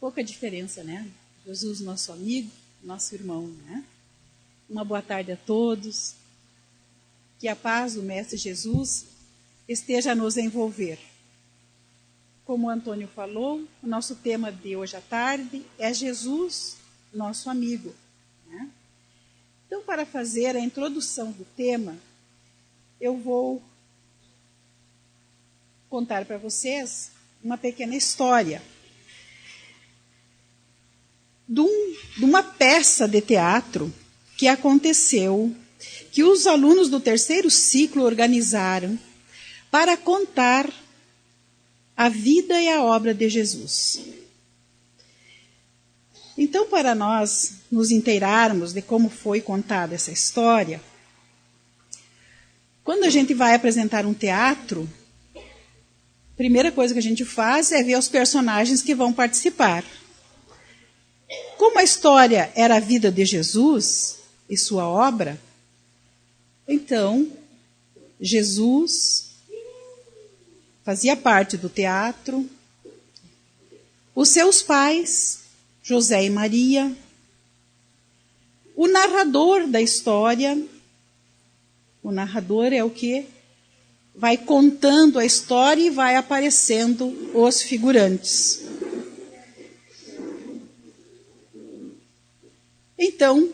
Pouca diferença, né? Jesus, nosso amigo, nosso irmão, né? Uma boa tarde a todos. Que a paz do Mestre Jesus esteja a nos envolver. Como o Antônio falou, o nosso tema de hoje à tarde é Jesus, nosso amigo, né? Então, para fazer a introdução do tema, eu vou contar para vocês uma pequena história de uma peça de teatro que aconteceu, que os alunos do terceiro ciclo organizaram para contar a vida e a obra de Jesus. Então, para nós nos inteirarmos de como foi contada essa história, quando a gente vai apresentar um teatro, a primeira coisa que a gente faz é ver os personagens que vão participar. Como a história era a vida de Jesus e sua obra, então, Jesus fazia parte do teatro, os seus pais, José e Maria, o narrador da história. O narrador é o que vai contando a história e vai aparecendo os figurantes. Então,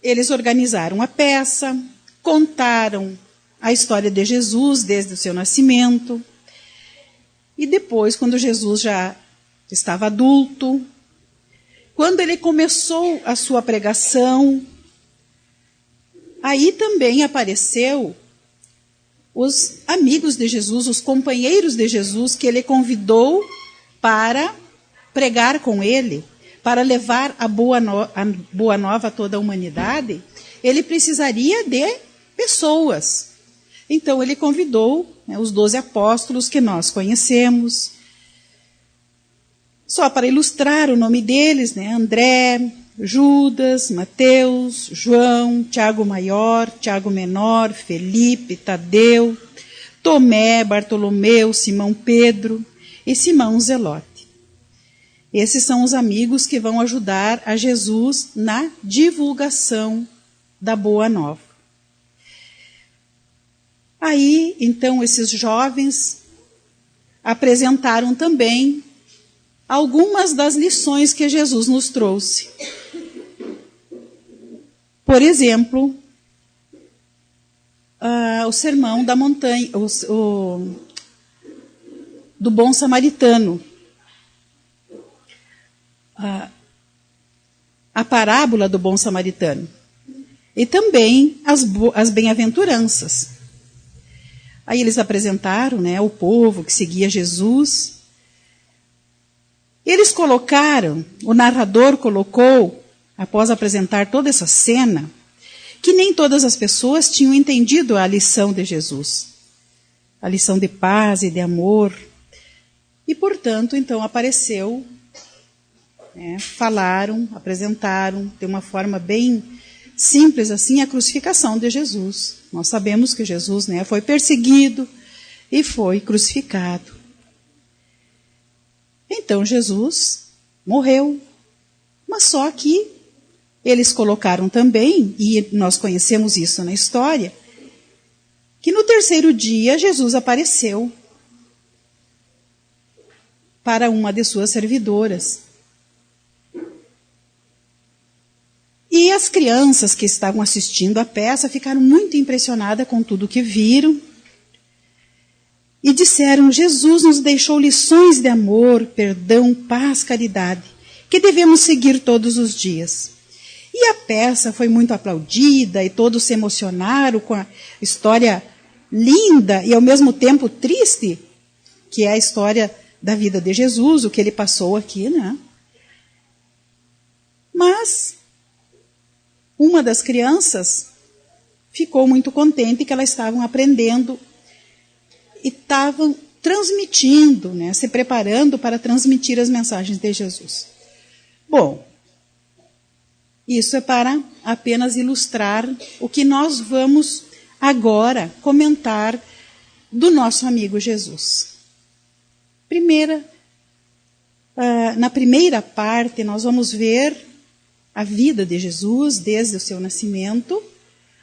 eles organizaram a peça, contaram a história de Jesus desde o seu nascimento. E depois, quando Jesus já estava adulto, quando ele começou a sua pregação, aí também apareceu os amigos de Jesus, os companheiros de Jesus, que ele convidou para pregar com ele, para levar a boa nova a toda a humanidade. Ele precisaria de pessoas. Então, ele convidou, né, os 12 apóstolos que nós conhecemos. Só para ilustrar o nome deles, né, André, Judas, Mateus, João, Tiago Maior, Tiago Menor, Felipe, Tadeu, Tomé, Bartolomeu, Simão Pedro e Simão Zelote. Esses são os amigos que vão ajudar a Jesus na divulgação da Boa Nova. Aí, então, esses jovens apresentaram também algumas das lições que Jesus nos trouxe. Por exemplo, o sermão da montanha, do bom samaritano. A parábola do bom samaritano. E também as bem-aventuranças. Aí eles apresentaram, né, o povo que seguia Jesus. Eles colocaram, o narrador colocou, após apresentar toda essa cena, que nem todas as pessoas tinham entendido a lição de Jesus. A lição de paz e de amor. E, portanto, então apareceu, né, falaram, apresentaram, de uma forma bem simples assim, a crucificação de Jesus. Nós sabemos que Jesus, né, foi perseguido e foi crucificado. Então Jesus morreu. Mas só que eles colocaram também, e nós conhecemos isso na história, que no terceiro dia Jesus apareceu para uma de suas servidoras. E as crianças que estavam assistindo a peça ficaram muito impressionadas com tudo que viram. E disseram: Jesus nos deixou lições de amor, perdão, paz, caridade, que devemos seguir todos os dias. E a peça foi muito aplaudida e todos se emocionaram com a história linda e ao mesmo tempo triste, que é a história da vida de Jesus, o que ele passou aqui, né? Mas uma das crianças ficou muito contente que elas estavam aprendendo e estavam transmitindo, né, se preparando para transmitir as mensagens de Jesus. Bom, isso é para apenas ilustrar o que nós vamos agora comentar do nosso amigo Jesus. Primeira Na primeira parte, nós vamos ver a vida de Jesus desde o seu nascimento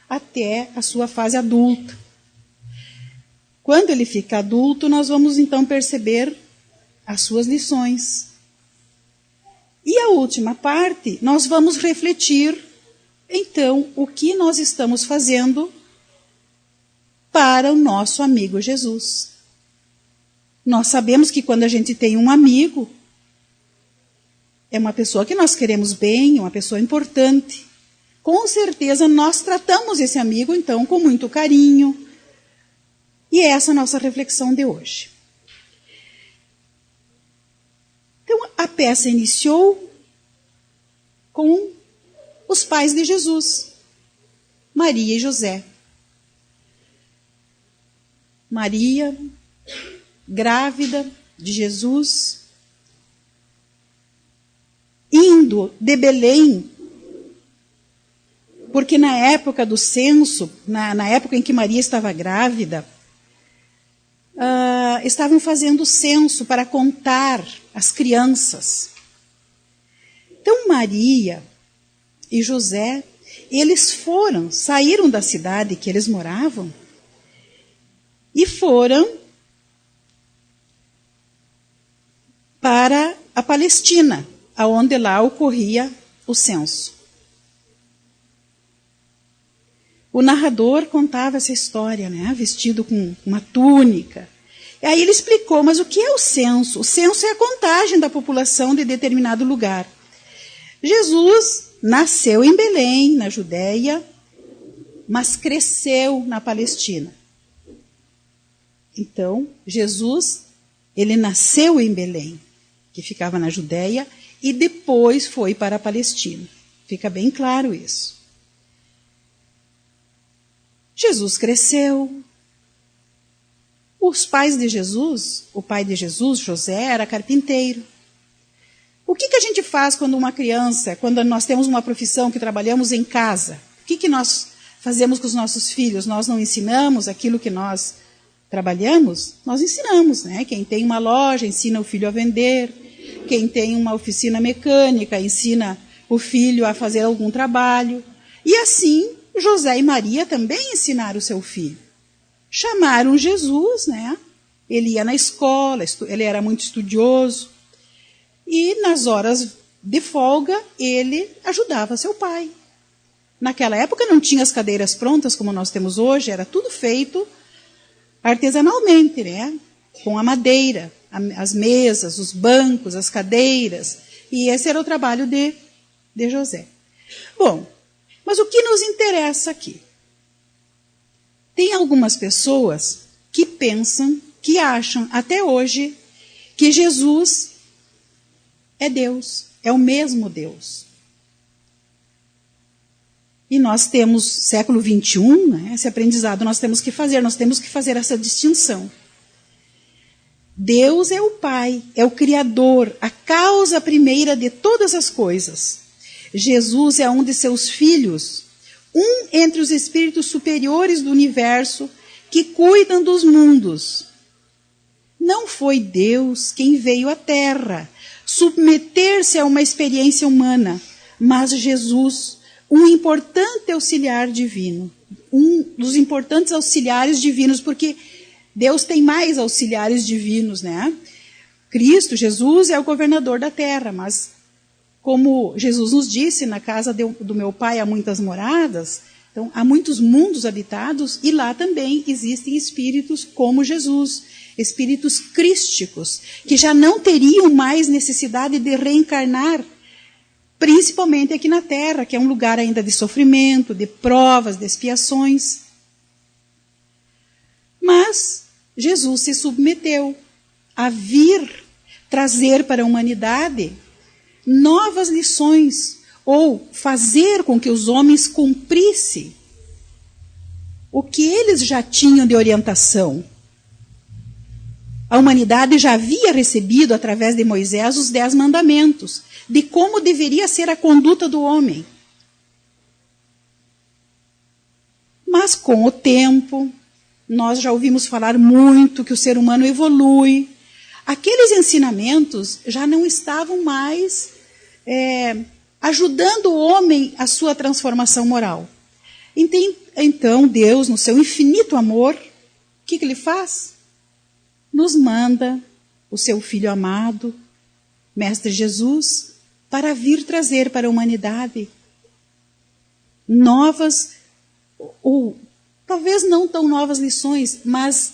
até a sua fase adulta. Quando ele fica adulto, nós vamos então perceber as suas lições. E a última parte, nós vamos refletir, então, o que nós estamos fazendo para o nosso amigo Jesus. Nós sabemos que quando a gente tem um amigo, é uma pessoa que nós queremos bem, uma pessoa importante. Com certeza nós tratamos esse amigo, então, com muito carinho. E é essa a nossa reflexão de hoje. Então, a peça iniciou com os pais de Jesus, Maria e José. Maria, grávida de Jesus, indo de Belém, porque na época do censo, na época em que Maria estava grávida, estavam fazendo o censo para contar as crianças. Então Maria e José, eles saíram da cidade que eles moravam e foram para a Palestina, aonde lá ocorria o censo. O narrador contava essa história, né, vestido com uma túnica. E aí ele explicou, mas o que é o censo? O censo é a contagem da população de determinado lugar. Jesus nasceu em Belém, na Judéia, mas cresceu na Palestina. Então, Jesus, ele nasceu em Belém, que ficava na Judéia, e depois foi para a Palestina. Fica bem claro isso. Jesus cresceu. Os pais de Jesus, o pai de Jesus, José, era carpinteiro. O que a gente faz quando uma criança, quando nós temos uma profissão que trabalhamos em casa? O que nós fazemos com os nossos filhos? Nós não ensinamos aquilo que nós trabalhamos? Nós ensinamos, né? Quem tem uma loja ensina o filho a vender. Quem tem uma oficina mecânica ensina o filho a fazer algum trabalho. E assim, José e Maria também ensinaram o seu filho. Chamaram Jesus, né? Ele ia na escola, ele era muito estudioso. E nas horas de folga, ele ajudava seu pai. Naquela época não tinha as cadeiras prontas como nós temos hoje, era tudo feito artesanalmente, né? Com a madeira, as mesas, os bancos, as cadeiras. E esse era o trabalho de José. Bom, mas o que nos interessa aqui? Tem algumas pessoas que pensam, que acham até hoje, que Jesus é Deus, é o mesmo Deus. E nós temos, século 21, né, esse aprendizado nós temos que fazer essa distinção. Deus é o Pai, é o Criador, a causa primeira de todas as coisas. Jesus é um de seus filhos, um entre os espíritos superiores do universo que cuidam dos mundos. Não foi Deus quem veio à Terra submeter-se a uma experiência humana, mas Jesus, um importante auxiliar divino, um dos importantes auxiliares divinos, porque Deus tem mais auxiliares divinos, né? Cristo, Jesus, é o governador da terra, mas como Jesus nos disse, na casa do meu Pai há muitas moradas, então há muitos mundos habitados e lá também existem espíritos como Jesus, espíritos crísticos, que já não teriam mais necessidade de reencarnar, principalmente aqui na Terra, que é um lugar ainda de sofrimento, de provas, de expiações. Mas Jesus se submeteu a vir trazer para a humanidade novas lições, ou fazer com que os homens cumprissem o que eles já tinham de orientação. A humanidade já havia recebido, através de Moisés, os 10 mandamentos, de como deveria ser a conduta do homem. Mas com o tempo, nós já ouvimos falar muito que o ser humano evolui, aqueles ensinamentos já não estavam mais ajudando o homem à sua transformação moral. Então, Deus, no seu infinito amor, o que Ele faz? Nos manda o seu Filho amado, Mestre Jesus, para vir trazer para a humanidade novas, ou talvez não tão novas lições, mas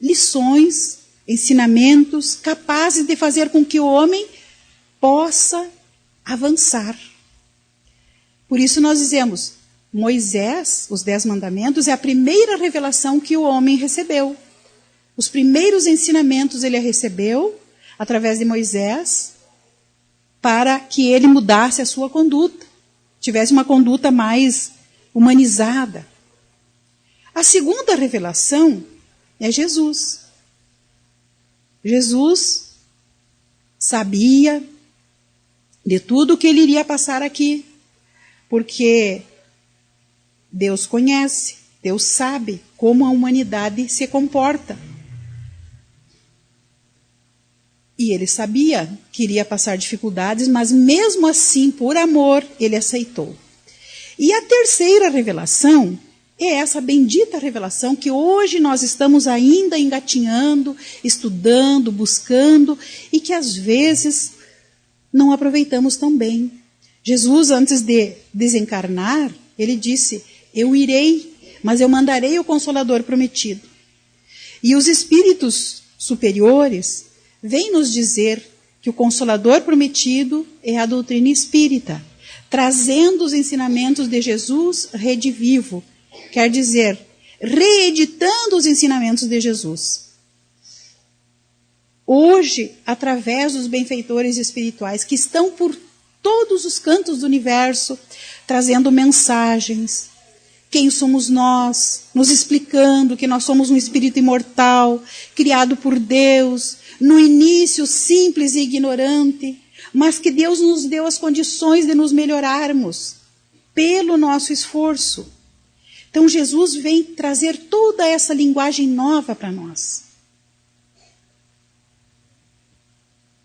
lições, ensinamentos capazes de fazer com que o homem possa avançar. Por isso nós dizemos, Moisés, os 10 mandamentos, é a primeira revelação que o homem recebeu. Os primeiros ensinamentos ele recebeu através de Moisés, para que ele mudasse a sua conduta, tivesse uma conduta mais humanizada. A segunda revelação é Jesus. Jesus sabia de tudo que ele iria passar aqui, porque Deus conhece, Deus sabe como a humanidade se comporta. E ele sabia que iria passar dificuldades, mas mesmo assim, por amor, ele aceitou. E a terceira revelação é essa bendita revelação que hoje nós estamos ainda engatinhando, estudando, buscando, e que às vezes não aproveitamos tão bem. Jesus, antes de desencarnar, ele disse, eu irei, mas eu mandarei o Consolador prometido. E os espíritos superiores vêm nos dizer que o Consolador prometido é a doutrina espírita, trazendo os ensinamentos de Jesus redivivo, quer dizer, reeditando os ensinamentos de Jesus. Hoje, através dos benfeitores espirituais que estão por todos os cantos do universo, trazendo mensagens, quem somos nós, nos explicando que nós somos um espírito imortal, criado por Deus, no início simples e ignorante, mas que Deus nos deu as condições de nos melhorarmos pelo nosso esforço. Então Jesus vem trazer toda essa linguagem nova para nós.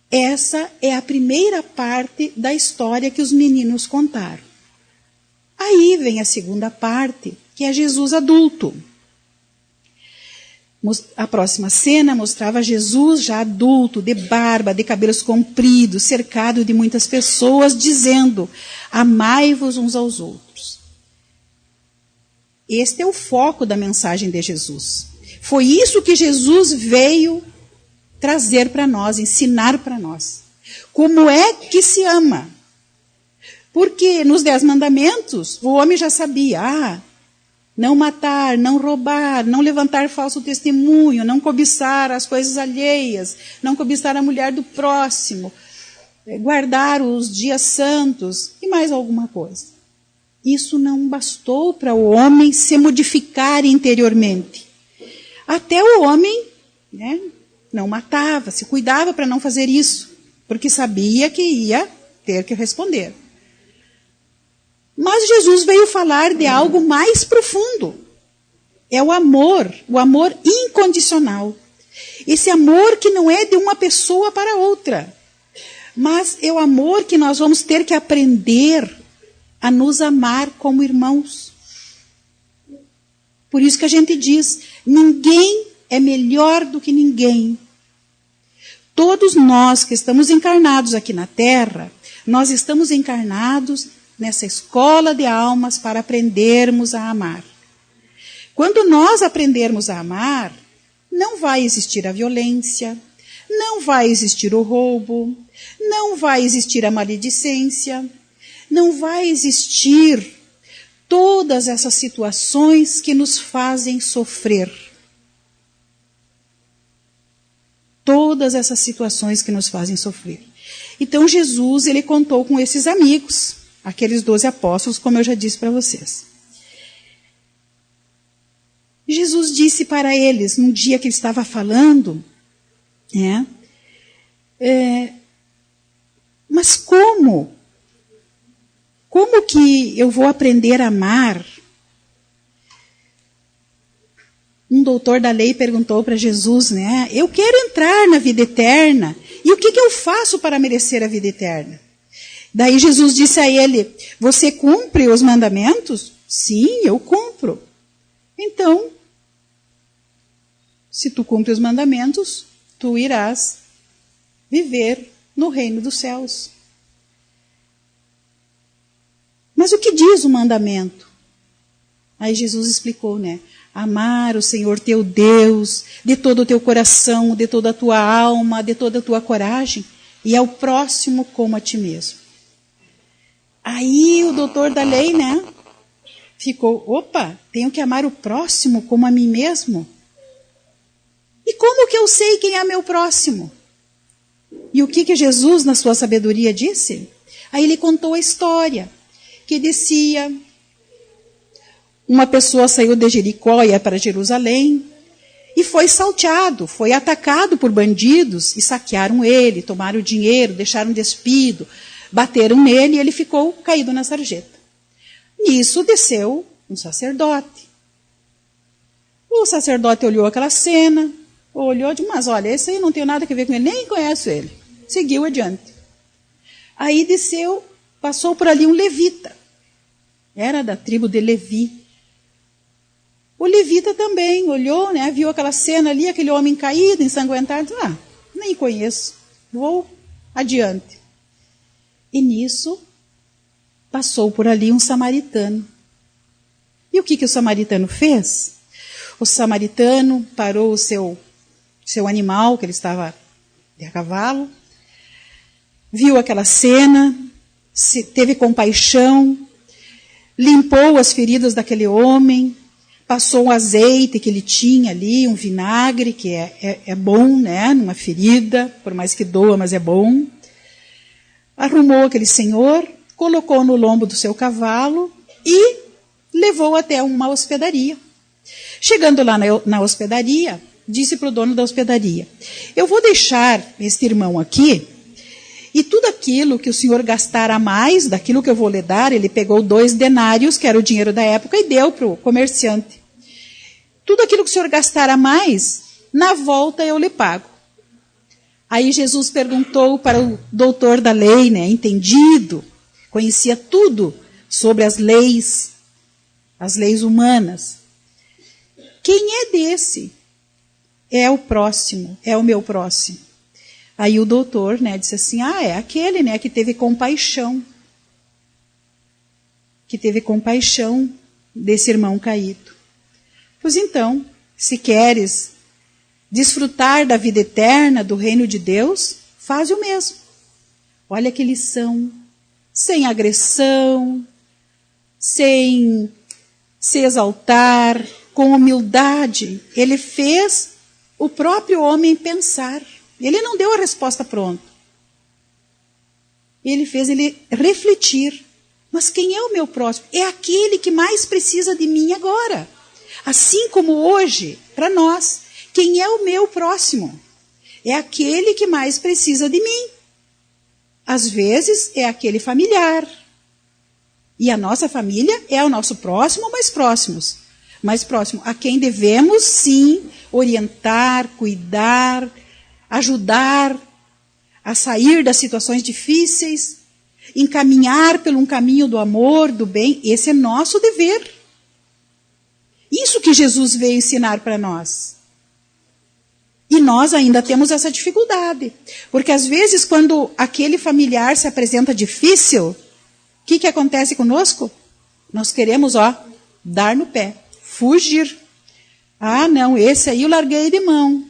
Essa é a primeira parte da história que os meninos contaram. Aí vem a segunda parte, que é Jesus adulto. A próxima cena mostrava Jesus já adulto, de barba, de cabelos compridos, cercado de muitas pessoas, dizendo, amai-vos uns aos outros. Este é o foco da mensagem de Jesus. Foi isso que Jesus veio trazer para nós, ensinar para nós. Como é que se ama? Porque nos 10 mandamentos, o homem já sabia, não matar, não roubar, não levantar falso testemunho, não cobiçar as coisas alheias, não cobiçar a mulher do próximo, guardar os dias santos e mais alguma coisa. Isso não bastou para o homem se modificar interiormente. Até o homem, não matava, se cuidava para não fazer isso, porque sabia que ia ter que responder. Mas Jesus veio falar de algo mais profundo. É o amor incondicional. Esse amor que não é de uma pessoa para outra, mas é o amor que nós vamos ter que aprender a nos amar como irmãos. Por isso que a gente diz, ninguém é melhor do que ninguém. Todos nós que estamos encarnados aqui na Terra, nós estamos encarnados nessa escola de almas para aprendermos a amar. Quando nós aprendermos a amar, não vai existir a violência, não vai existir o roubo, não vai existir a maledicência, não vai existir todas essas situações que nos fazem sofrer. Todas essas situações que nos fazem sofrer. Então Jesus, ele contou com esses amigos, aqueles 12 apóstolos, como eu já disse para vocês. Jesus disse para eles, num dia que ele estava falando, mas como? Como que eu vou aprender a amar um doutor da lei perguntou para Jesus, né? Eu quero entrar na vida eterna. E o que eu faço para merecer a vida eterna? Daí Jesus disse a ele, você cumpre os mandamentos? Sim, eu cumpro. Então, se tu cumpre os mandamentos, tu irás viver no reino dos céus. Mas o que diz o mandamento? Aí Jesus explicou, né? Amar o Senhor teu Deus de todo o teu coração, de toda a tua alma, de toda a tua coragem, e ao próximo como a ti mesmo. Aí o doutor da lei, né? Ficou, opa, tenho que amar o próximo como a mim mesmo? E como que eu sei quem é meu próximo? E o que Jesus, na sua sabedoria, disse? Aí ele contou a história, que dizia, uma pessoa saiu de Jericó e ia para Jerusalém, e foi salteado, foi atacado por bandidos, e saquearam ele, tomaram o dinheiro, deixaram despido, bateram nele, e ele ficou caído na sarjeta. Nisso desceu um sacerdote. O sacerdote olhou aquela cena, olhou e disse, mas olha, esse aí não tem nada a ver com ele, nem conheço ele. Seguiu adiante. Aí desceu, passou por ali um levita. Era da tribo de Levi. O levita também olhou, né, viu aquela cena ali, aquele homem caído, ensanguentado, disse, nem conheço, vou adiante. E nisso, passou por ali um samaritano. E o que o samaritano fez? O samaritano parou o seu animal, que ele estava a cavalo, viu aquela cena, teve compaixão, limpou as feridas daquele homem, passou um azeite que ele tinha ali, um vinagre, que é bom, né, numa ferida, por mais que doa, mas é bom. Arrumou aquele senhor, colocou no lombo do seu cavalo e levou até uma hospedaria. Chegando lá na hospedaria, disse para o dono da hospedaria, eu vou deixar este irmão aqui, e tudo aquilo que o senhor gastar a mais daquilo que eu vou lhe dar, ele pegou 2 denários, que era o dinheiro da época, e deu para o comerciante. Tudo aquilo que o senhor gastar a mais, na volta eu lhe pago. Aí Jesus perguntou para o doutor da lei, né, entendido, conhecia tudo sobre as leis humanas. Quem é desse? É o próximo, é o meu próximo. Aí o doutor, né, disse assim, é aquele, né, que teve compaixão. Que teve compaixão desse irmão caído. Pois então, se queres desfrutar da vida eterna, do reino de Deus, faz o mesmo. Olha que lição. Sem agressão, sem se exaltar, com humildade. Ele fez o próprio homem pensar. Ele não deu a resposta pronta. Ele fez ele refletir. Mas quem é o meu próximo? É aquele que mais precisa de mim agora. Assim como hoje, para nós, quem é o meu próximo? É aquele que mais precisa de mim. Às vezes é aquele familiar. E a nossa família é o nosso próximo, mais próximo, a quem devemos sim orientar, cuidar, ajudar a sair das situações difíceis, encaminhar pelo um caminho do amor, do bem. Esse é nosso dever. Isso que Jesus veio ensinar para nós. E nós ainda temos essa dificuldade. Porque às vezes quando aquele familiar se apresenta difícil, o que acontece conosco? Nós queremos, dar no pé, fugir. Não, esse aí eu larguei de mão.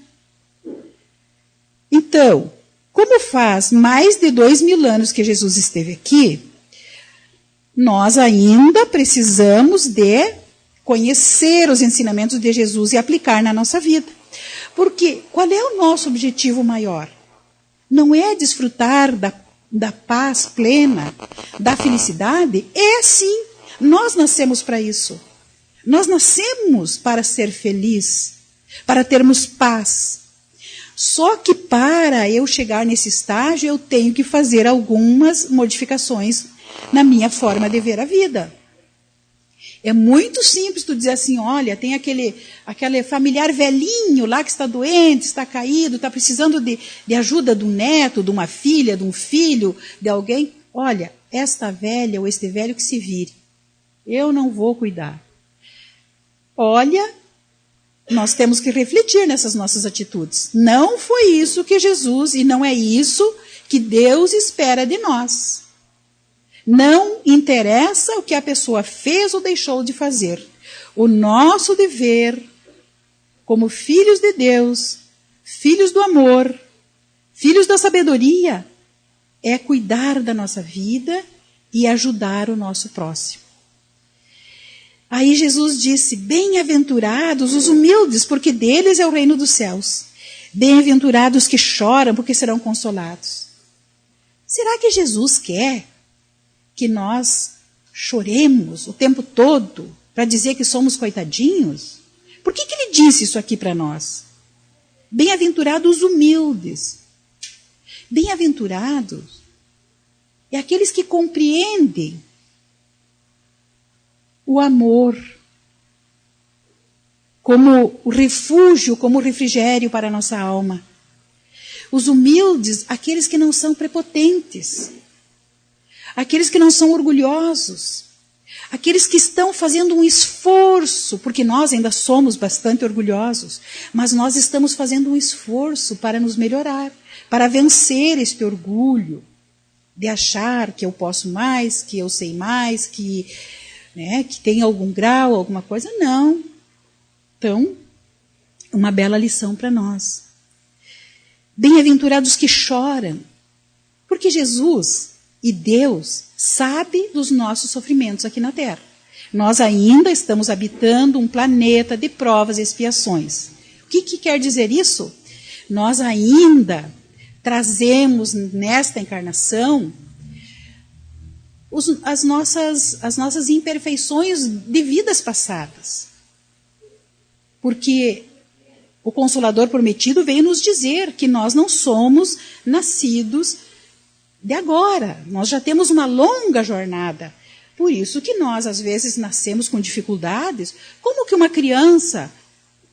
Então, como faz mais de 2000 anos que Jesus esteve aqui, nós ainda precisamos de conhecer os ensinamentos de Jesus e aplicar na nossa vida. Porque qual é o nosso objetivo maior? Não é desfrutar da paz plena, da felicidade? É sim, nós nascemos para isso. Nós nascemos para ser feliz, para termos paz. Só que para eu chegar nesse estágio, eu tenho que fazer algumas modificações na minha forma de ver a vida. É muito simples tu dizer assim, olha, tem aquele familiar velhinho lá que está doente, está caído, está precisando de ajuda de um neto, de uma filha, de um filho, de alguém. Olha, esta velha ou este velho que se vire. Eu não vou cuidar. Olha, nós temos que refletir nessas nossas atitudes. Não foi isso que Jesus, e não é isso que Deus espera de nós. Não interessa o que a pessoa fez ou deixou de fazer. O nosso dever, como filhos de Deus, filhos do amor, filhos da sabedoria, é cuidar da nossa vida e ajudar o nosso próximo. Aí Jesus disse, bem-aventurados os humildes, porque deles é o reino dos céus. Bem-aventurados que choram, porque serão consolados. Será que Jesus quer que nós choremos o tempo todo para dizer que somos coitadinhos? Por que ele disse isso aqui para nós? Bem-aventurados os humildes. Bem-aventurados é aqueles que compreendem o amor como o refúgio, como o refrigério para a nossa alma. Os humildes, aqueles que não são prepotentes, aqueles que não são orgulhosos, aqueles que estão fazendo um esforço, porque nós ainda somos bastante orgulhosos, mas nós estamos fazendo um esforço para nos melhorar, para vencer este orgulho de achar que eu posso mais, que eu sei mais, que tem algum grau, alguma coisa. Não. Então, uma bela lição para nós. Bem-aventurados que choram, porque Jesus e Deus sabe dos nossos sofrimentos aqui na Terra. Nós ainda estamos habitando um planeta de provas e expiações. O que quer dizer isso? Nós ainda trazemos nesta encarnação as nossas imperfeições de vidas passadas. Porque o Consolador prometido veio nos dizer que nós não somos nascidos de agora. Nós já temos uma longa jornada. Por isso que nós, às vezes, nascemos com dificuldades. Como que uma criança,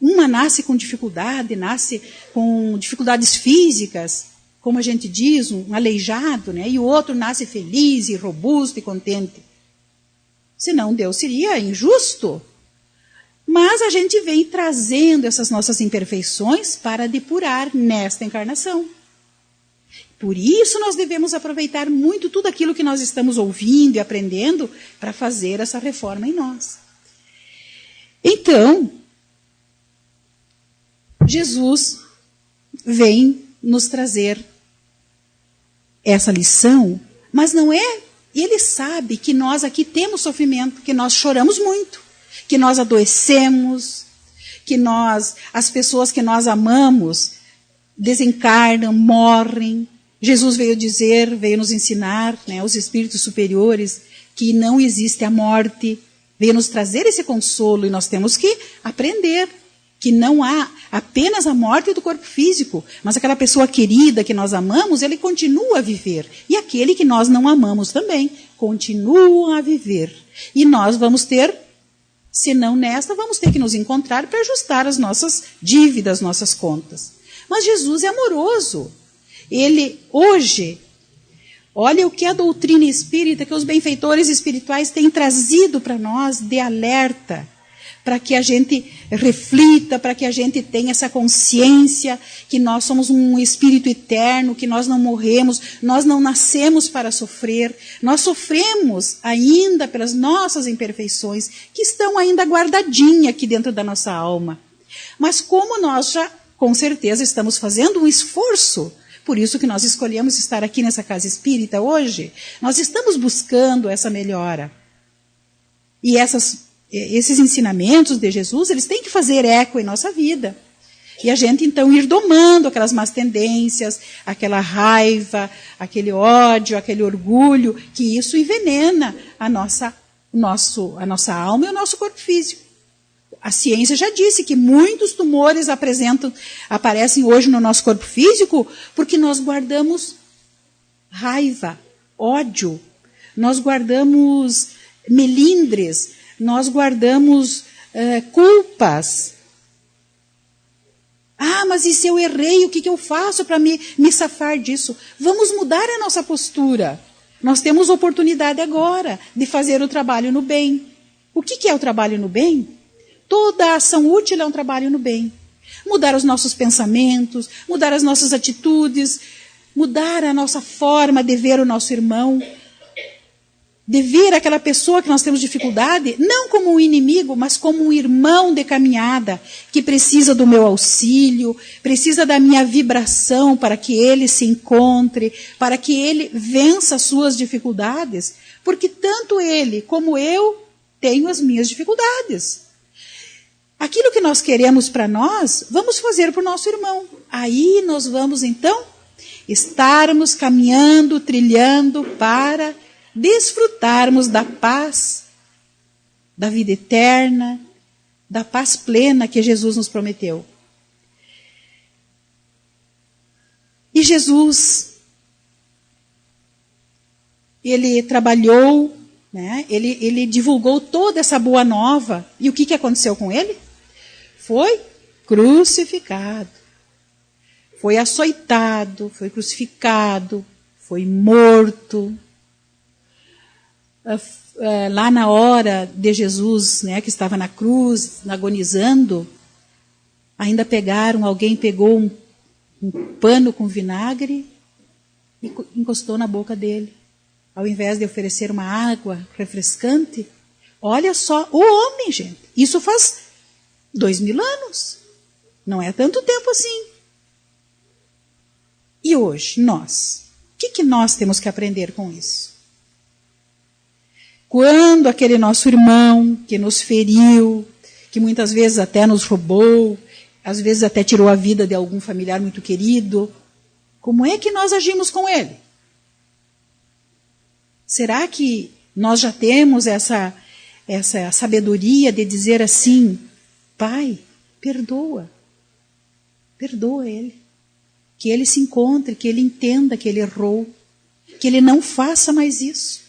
uma nasce com dificuldade, nasce com dificuldades físicas, como a gente diz, um aleijado, né? E o outro nasce feliz e robusto e contente. Senão Deus seria injusto. Mas a gente vem trazendo essas nossas imperfeições para depurar nesta encarnação. Por isso nós devemos aproveitar muito tudo aquilo que nós estamos ouvindo e aprendendo para fazer essa reforma em nós. Então, Jesus vem nos trazer essa lição, mas não é... Ele sabe que nós aqui temos sofrimento, que nós choramos muito, que nós adoecemos, que as pessoas que nós amamos desencarnam, morrem. Jesus veio nos ensinar, né, os espíritos superiores, que não existe a morte. Veio nos trazer esse consolo e nós temos que aprender que não há apenas a morte do corpo físico, mas aquela pessoa querida que nós amamos, ele continua a viver. E aquele que nós não amamos também, continua a viver. E nós vamos ter, se não nesta, vamos ter que nos encontrar para ajustar as nossas dívidas, nossas contas. Mas Jesus é amoroso. Ele, hoje, olha o que a doutrina espírita, que os benfeitores espirituais têm trazido para nós de alerta, para que a gente reflita, para que a gente tenha essa consciência que nós somos um espírito eterno, que nós não morremos, nós não nascemos para sofrer, nós sofremos ainda pelas nossas imperfeições, que estão ainda guardadinhas aqui dentro da nossa alma. Mas como nós já, com certeza, estamos fazendo um esforço, por isso que nós escolhemos estar aqui nessa casa espírita hoje, nós estamos buscando essa melhora. E esses ensinamentos de Jesus, eles têm que fazer eco em nossa vida. E a gente, então, ir domando aquelas más tendências, aquela raiva, aquele ódio, aquele orgulho, que isso envenena a nossa alma e o nosso corpo físico. A ciência já disse que muitos tumores aparecem hoje no nosso corpo físico porque nós guardamos raiva, ódio, nós guardamos melindres, nós guardamos culpas. Ah, mas e se eu errei, o que eu faço para me safar disso? Vamos mudar a nossa postura. Nós temos oportunidade agora de fazer o trabalho no bem. O que é o trabalho no bem? Toda ação útil é um trabalho no bem. Mudar os nossos pensamentos, mudar as nossas atitudes, mudar a nossa forma de ver o nosso irmão, de ver aquela pessoa que nós temos dificuldade, não como um inimigo, mas como um irmão de caminhada, que precisa do meu auxílio, precisa da minha vibração para que ele se encontre, para que ele vença as suas dificuldades, porque tanto ele como eu tenho as minhas dificuldades. Aquilo que nós queremos para nós, vamos fazer para o nosso irmão. Aí nós vamos então estarmos caminhando, trilhando para desfrutarmos da paz, da vida eterna, da paz plena que Jesus nos prometeu. E Jesus, ele trabalhou, né? Ele divulgou toda essa boa nova. E o que aconteceu com ele? Foi crucificado. Foi açoitado, foi crucificado, foi morto. Lá na hora de Jesus, né, que estava na cruz, agonizando, ainda alguém pegou um pano com vinagre e encostou na boca dele. Ao invés de oferecer uma água refrescante, olha só, o homem, gente, isso faz 2000 anos, não é tanto tempo assim. E hoje, nós, o que nós temos que aprender com isso? Quando aquele nosso irmão que nos feriu, que muitas vezes até nos roubou, às vezes até tirou a vida de algum familiar muito querido, como é que nós agimos com ele? Será que nós já temos essa sabedoria de dizer assim, Pai, perdoa ele, que ele se encontre, que ele entenda que ele errou, que ele não faça mais isso.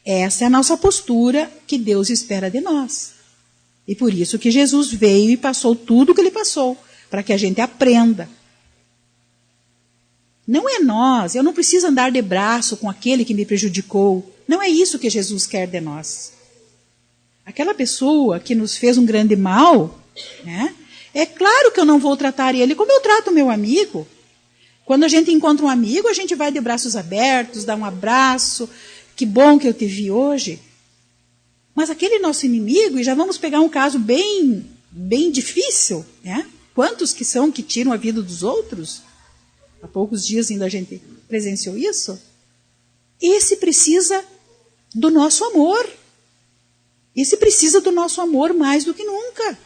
Essa é a nossa postura que Deus espera de nós. E por isso que Jesus veio e passou tudo o que ele passou, para que a gente aprenda. Não é nós, eu não preciso andar de braço com aquele que me prejudicou. Não é isso que Jesus quer de nós. Aquela pessoa que nos fez um grande mal, né, é claro que eu não vou tratar ele como eu trato o meu amigo. Quando a gente encontra um amigo, a gente vai de braços abertos, dá um abraço. Que bom que eu te vi hoje. Mas aquele nosso inimigo, e já vamos pegar um caso bem difícil, né? Quantos que são que tiram a vida dos outros? Há poucos dias ainda a gente presenciou isso. Esse precisa do nosso amor. Esse precisa do nosso amor mais do que nunca.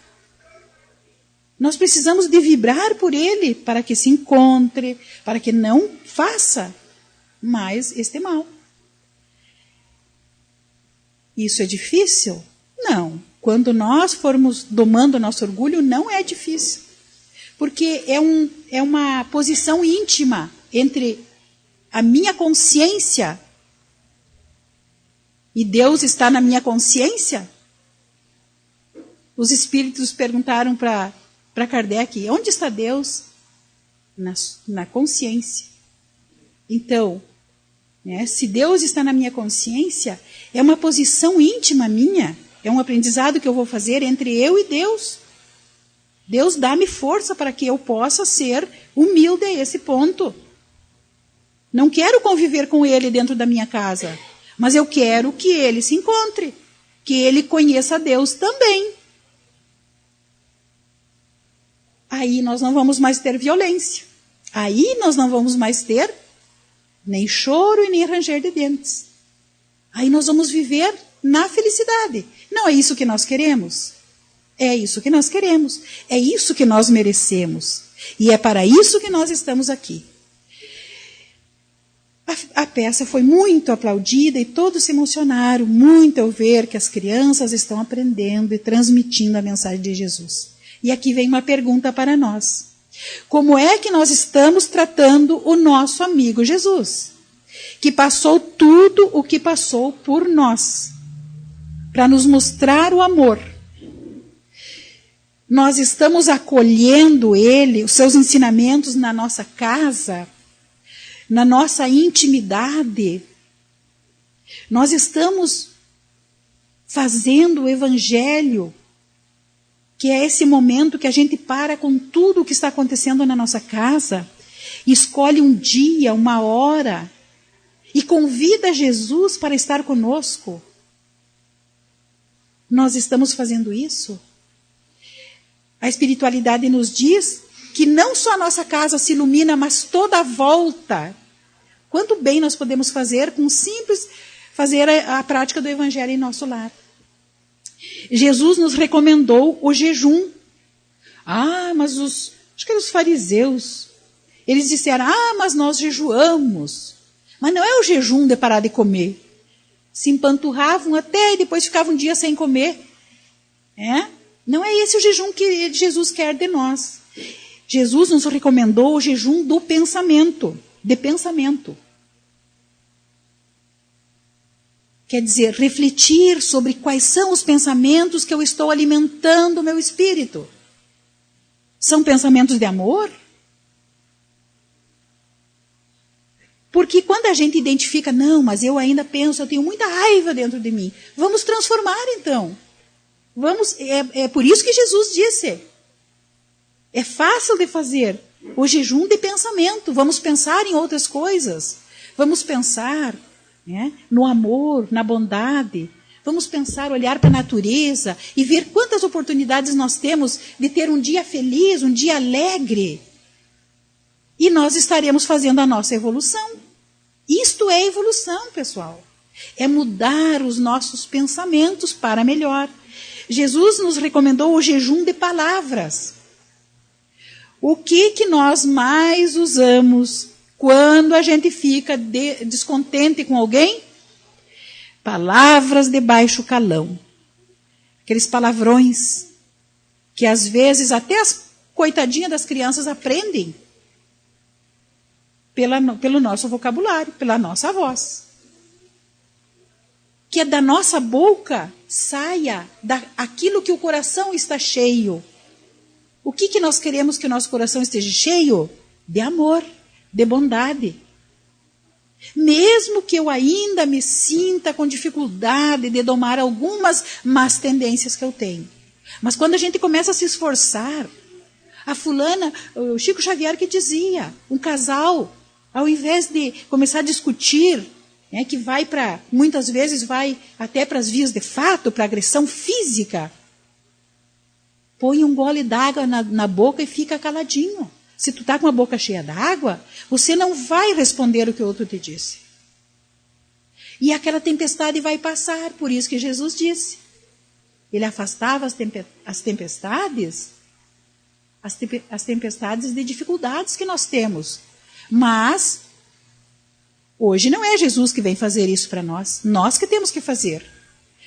Nós precisamos de vibrar por ele para que se encontre, para que não faça mais este mal. Isso é difícil? Não. Quando nós formos domando o nosso orgulho, não é difícil. Porque é uma posição íntima entre a minha consciência e Deus está na minha consciência. Os espíritos perguntaram para Kardec, onde está Deus? Na consciência. Então, né, se Deus está na minha consciência, é uma posição íntima minha, é um aprendizado que eu vou fazer entre eu e Deus. Deus dá-me força para que eu possa ser humilde a esse ponto. Não quero conviver com ele dentro da minha casa, mas eu quero que ele se encontre, que ele conheça Deus também. Aí nós não vamos mais ter violência. Aí nós não vamos mais ter nem choro e nem ranger de dentes. Aí nós vamos viver na felicidade. Não é isso que nós queremos? É isso que nós queremos. É isso que nós merecemos. E é para isso que nós estamos aqui. A peça foi muito aplaudida e todos se emocionaram muito ao ver que as crianças estão aprendendo e transmitindo a mensagem de Jesus. E aqui vem uma pergunta para nós. Como é que nós estamos tratando o nosso amigo Jesus, que passou tudo o que passou por nós? para nos mostrar o amor. Nós estamos acolhendo Ele, os seus ensinamentos na nossa casa, na nossa intimidade. Nós estamos fazendo o Evangelho, que é esse momento que a gente para com tudo o que está acontecendo na nossa casa, escolhe um dia, uma hora, e convida Jesus para estar conosco. Nós estamos fazendo isso? A espiritualidade nos diz que não só a nossa casa se ilumina, mas toda a volta. Quanto bem nós podemos fazer com simples fazer a prática do Evangelho em nosso lar. Jesus nos recomendou o jejum. Mas acho que eram os fariseus. Eles disseram, mas nós jejuamos. Mas não é o jejum de parar de comer. Se empanturravam até e depois ficavam um dia sem comer. Não é esse o jejum que Jesus quer de nós. Jesus nos recomendou o jejum do pensamento, de pensamento. Quer dizer, refletir sobre quais são os pensamentos que eu estou alimentando o meu espírito. São pensamentos de amor? Porque quando a gente identifica, não, mas eu ainda penso, eu tenho muita raiva dentro de mim. Vamos transformar então. É por isso que Jesus disse. É fácil de fazer o jejum de pensamento. Vamos pensar em outras coisas. Vamos pensar no amor, na bondade. Vamos pensar, olhar para a natureza e ver quantas oportunidades nós temos de ter um dia feliz, um dia alegre. E nós estaremos fazendo a nossa evolução. Isto é evolução, pessoal. É mudar os nossos pensamentos para melhor. Jesus nos recomendou o jejum de palavras. O que nós mais usamos quando a gente fica descontente com alguém? Palavras de baixo calão. Aqueles palavrões que às vezes até as coitadinhas das crianças aprendem pelo nosso vocabulário, pela nossa voz. Que da nossa boca saia aquilo que o coração está cheio. O que nós queremos que o nosso coração esteja cheio? De amor, de bondade. Mesmo que eu ainda me sinta com dificuldade de domar algumas más tendências que eu tenho. Mas quando a gente começa a se esforçar, a fulana, o Chico Xavier que dizia, um casal, ao invés de começar a discutir, que muitas vezes vai até para as vias de fato, para agressão física, põe um gole d'água na boca e fica caladinho. Se tu está com a boca cheia d'água, você não vai responder o que o outro te disse. E aquela tempestade vai passar, por isso que Jesus disse. Ele afastava as tempestades de dificuldades que nós temos. Mas, hoje não é Jesus que vem fazer isso para nós. Nós que temos que fazer.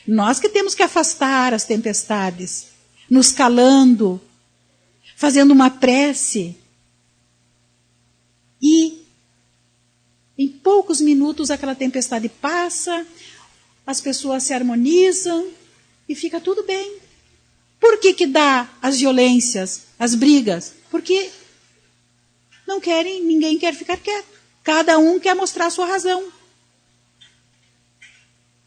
Nós que temos que afastar as tempestades, nos calando, fazendo uma prece. E em poucos minutos aquela tempestade passa, as pessoas se harmonizam e fica tudo bem. Por que dá as violências, as brigas? Porque ninguém quer ficar quieto. Cada um quer mostrar a sua razão.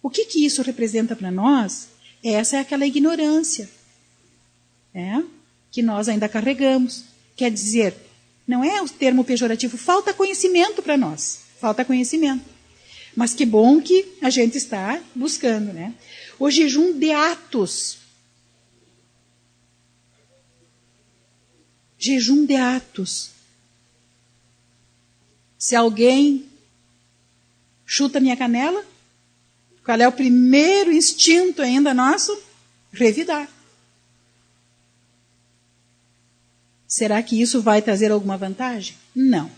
O que isso representa para nós? Essa é aquela ignorância que nós ainda carregamos. Quer dizer, não é o termo pejorativo, falta conhecimento para nós. Falta conhecimento. Mas que bom que a gente está buscando. O jejum de atos. Jejum de atos. Se alguém chuta minha canela, qual é o primeiro instinto ainda nosso? Revidar. Será que isso vai trazer alguma vantagem? Não.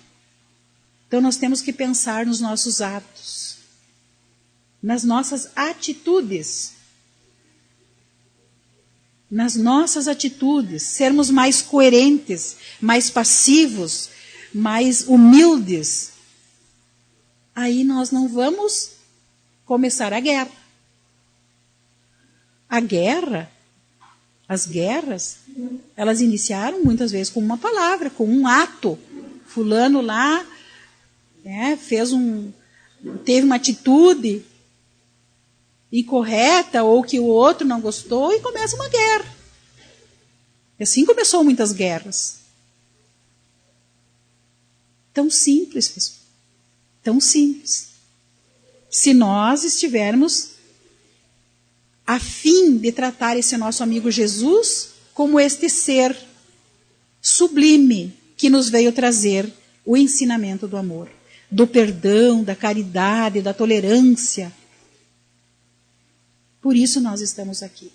Então nós temos que pensar nos nossos atos, nas nossas atitudes. Nas nossas atitudes, sermos mais coerentes, mais passivos, mais humildes. Aí nós não vamos começar a guerra. A guerra, as guerras, elas iniciaram muitas vezes com uma palavra, com um ato. Fulano lá, né, teve uma atitude incorreta ou que o outro não gostou e começa uma guerra. E assim começou muitas guerras. Tão simples, pessoal. Tão simples. Se nós estivermos a fim de tratar esse nosso amigo Jesus como este ser sublime que nos veio trazer o ensinamento do amor, do perdão, da caridade, da tolerância. Por isso nós estamos aqui.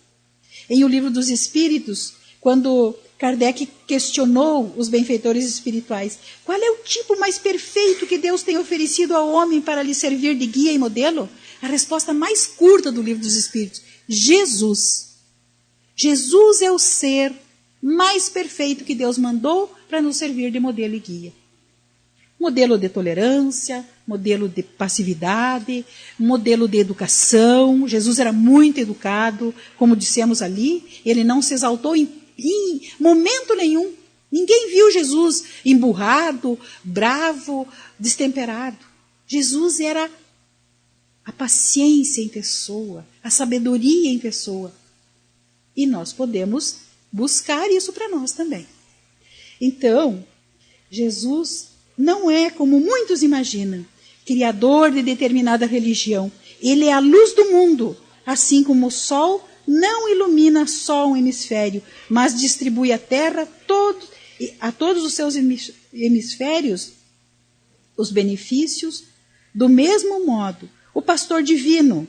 Em O Livro dos Espíritos, quando Kardec questionou os benfeitores espirituais, qual é o tipo mais perfeito que Deus tem oferecido ao homem para lhe servir de guia e modelo? A resposta mais curta do Livro dos Espíritos: Jesus. Jesus é o ser mais perfeito que Deus mandou para nos servir de modelo e guia. Modelo de tolerância, modelo de passividade, modelo de educação. Jesus era muito educado, como dissemos ali, ele não se exaltou em momento nenhum. Ninguém viu Jesus emburrado, bravo, destemperado. Jesus era a paciência em pessoa, a sabedoria em pessoa. E nós podemos buscar isso para nós também. Então, Jesus não é, como muitos imaginam, criador de determinada religião. Ele é a luz do mundo, assim como o sol não ilumina só um hemisfério, mas distribui a terra a todos os seus hemisférios os benefícios. Do mesmo modo, o pastor divino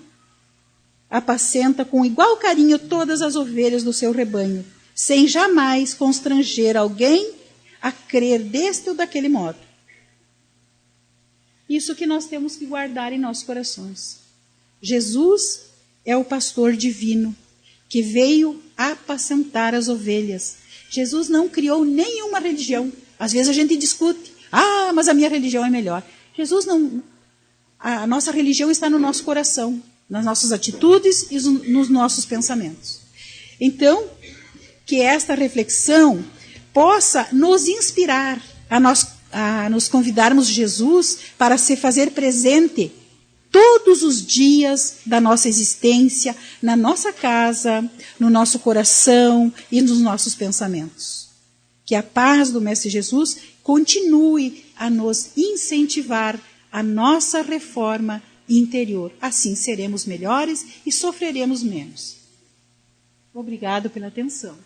apacenta com igual carinho todas as ovelhas do seu rebanho, sem jamais constranger alguém a crer deste ou daquele modo. Isso que nós temos que guardar em nossos corações. Jesus é o pastor divino que veio apacentar as ovelhas. Jesus não criou nenhuma religião. Às vezes a gente discute. Mas a minha religião é melhor. Jesus não. A nossa religião está no nosso coração, nas nossas atitudes e nos nossos pensamentos. Então, que esta reflexão possa nos inspirar a nos convidarmos Jesus para se fazer presente todos os dias da nossa existência, na nossa casa, no nosso coração e nos nossos pensamentos. Que a paz do Mestre Jesus continue a nos incentivar a nossa reforma interior. Assim seremos melhores e sofreremos menos. Obrigado pela atenção.